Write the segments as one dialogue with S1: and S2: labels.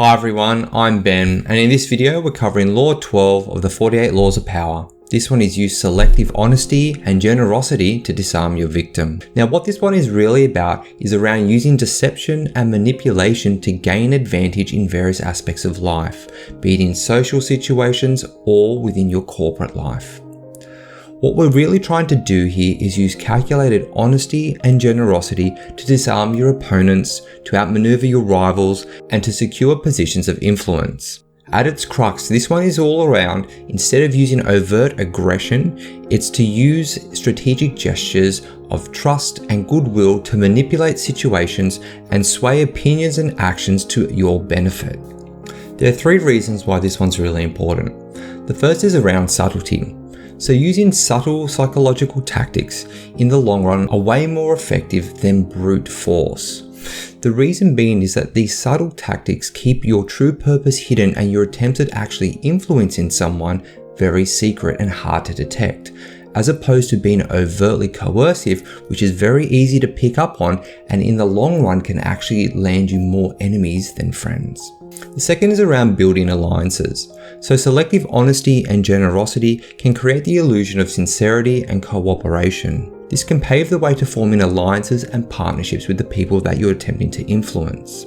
S1: Hi everyone, I'm Ben, and in this video we're covering Law 12 of the 48 Laws of Power. This one is use selective honesty and generosity to disarm your victim. Now what this one is really about is around using deception and manipulation to gain advantage in various aspects of life, be it in social situations or within your corporate life. What we're really trying to do here is use calculated honesty and generosity to disarm your opponents, to outmaneuver your rivals, and to secure positions of influence. At its crux, this one is all around, instead of using overt aggression, it's to use strategic gestures of trust and goodwill to manipulate situations and sway opinions and actions to your benefit. There are three reasons why this one's really important. The first is around subtlety. So using subtle psychological tactics in the long run are way more effective than brute force. The reason being is that these subtle tactics keep your true purpose hidden and your attempts at actually influencing someone very secret and hard to detect, as opposed to being overtly coercive, which is very easy to pick up on and in the long run can actually land you more enemies than friends. The second is around building alliances. So selective honesty and generosity can create the illusion of sincerity and cooperation. This can pave the way to forming alliances and partnerships with the people that you're attempting to influence.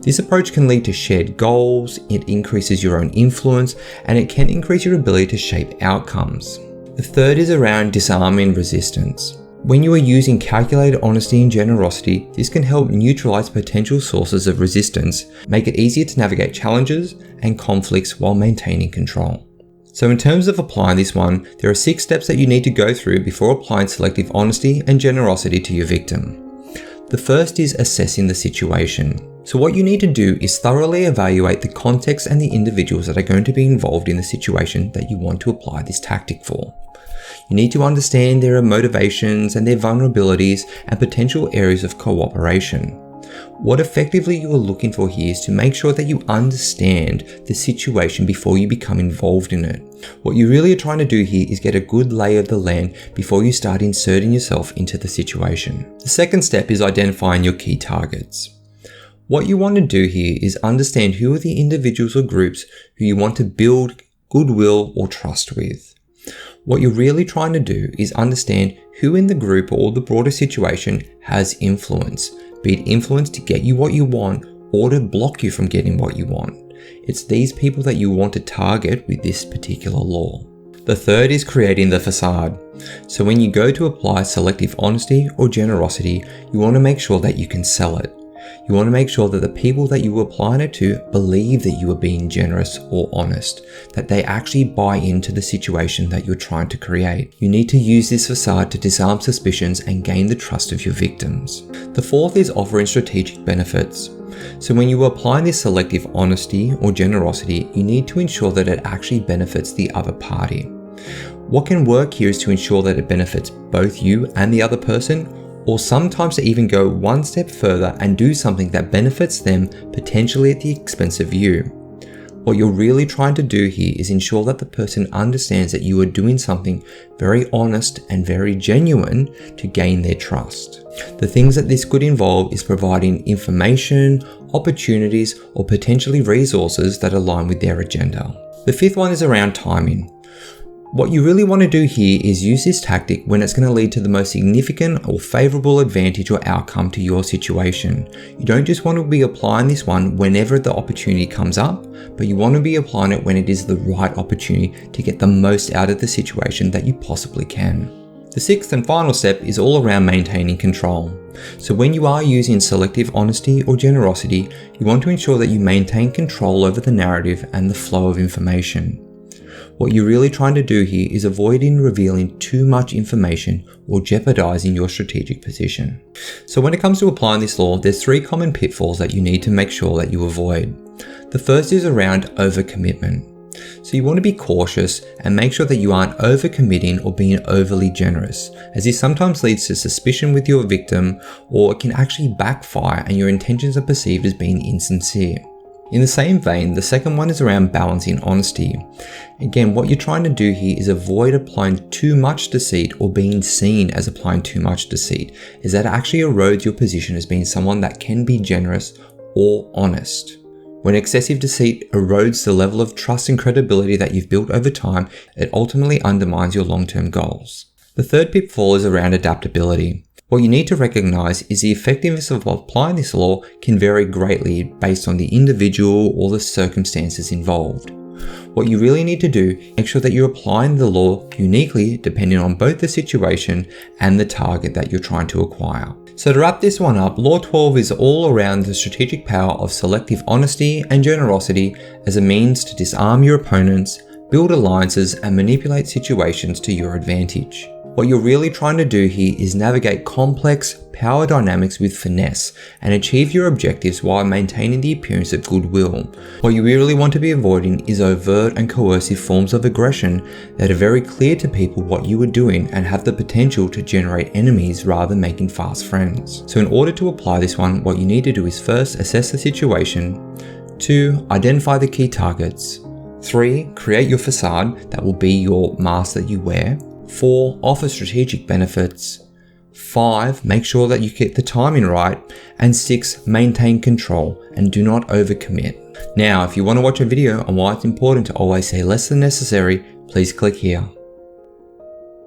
S1: This approach can lead to shared goals, it increases your own influence, and it can increase your ability to shape outcomes. The third is around disarming resistance. When you are using calculated honesty and generosity, this can help neutralize potential sources of resistance, make it easier to navigate challenges and conflicts while maintaining control. So in terms of applying this one, there are 6 steps that you need to go through before applying selective honesty and generosity to your victim. The first is assessing the situation. So what you need to do is thoroughly evaluate the context and the individuals that are going to be involved in the situation that you want to apply this tactic for. You need to understand their motivations and their vulnerabilities and potential areas of cooperation. What effectively you are looking for here is to make sure that you understand the situation before you become involved in it. What you really are trying to do here is get a good lay of the land before you start inserting yourself into the situation. The second step is identifying your key targets. What you want to do here is understand who are the individuals or groups who you want to build goodwill or trust with. What you're really trying to do is understand who in the group or the broader situation has influence, be it influence to get you what you want or to block you from getting what you want. It's these people that you want to target with this particular law. The third is creating the facade. So when you go to apply selective honesty or generosity, you want to make sure that you can sell it. You want to make sure that the people that you are applying it to believe that you are being generous or honest, that they actually buy into the situation that you're trying to create. You need to use this facade to disarm suspicions and gain the trust of your victims. The fourth is offering strategic benefits. So when you are applying this selective honesty or generosity, you need to ensure that it actually benefits the other party. What can work here is to ensure that it benefits both you and the other person, or sometimes to even go one step further and do something that benefits them potentially at the expense of you. What you're really trying to do here is ensure that the person understands that you are doing something very honest and very genuine to gain their trust. The things that this could involve is providing information, opportunities, or potentially resources that align with their agenda. The fifth one is around timing. What you really want to do here is use this tactic when it's going to lead to the most significant or favorable advantage or outcome to your situation. You don't just want to be applying this one whenever the opportunity comes up, but you want to be applying it when it is the right opportunity to get the most out of the situation that you possibly can. The sixth and final step is all around maintaining control. So when you are using selective honesty or generosity, you want to ensure that you maintain control over the narrative and the flow of information. What you're really trying to do here is avoiding revealing too much information or jeopardizing your strategic position. So when it comes to applying this law, there's 3 common pitfalls that you need to make sure that you avoid. The first is around overcommitment. So you want to be cautious and make sure that you aren't overcommitting or being overly generous, as this sometimes leads to suspicion with your victim, or it can actually backfire and your intentions are perceived as being insincere. In the same vein, the second one is around balancing honesty. Again, what you're trying to do here is avoid applying too much deceit or being seen as applying too much deceit, as that actually erodes your position as being someone that can be generous or honest. When excessive deceit erodes the level of trust and credibility that you've built over time, it ultimately undermines your long-term goals. The third pitfall is around adaptability. What you need to recognize is the effectiveness of applying this law can vary greatly based on the individual or the circumstances involved. What you really need to do is make sure that you're applying the law uniquely depending on both the situation and the target that you're trying to acquire. So to wrap this one up, Law 12 is all around the strategic power of selective honesty and generosity as a means to disarm your opponents, build alliances, and manipulate situations to your advantage. What you're really trying to do here is navigate complex power dynamics with finesse and achieve your objectives while maintaining the appearance of goodwill. What you really want to be avoiding is overt and coercive forms of aggression that are very clear to people what you are doing and have the potential to generate enemies rather than making fast friends. So in order to apply this one, what you need to do is first assess the situation, 2. Identify the key targets, 3. Create your facade that will be your mask that you wear, 4. Offer strategic benefits, 5. Make sure that you get the timing right, and 6. Maintain control and do not overcommit. Now, if you want to watch a video on why it's important to always say less than necessary, please click here.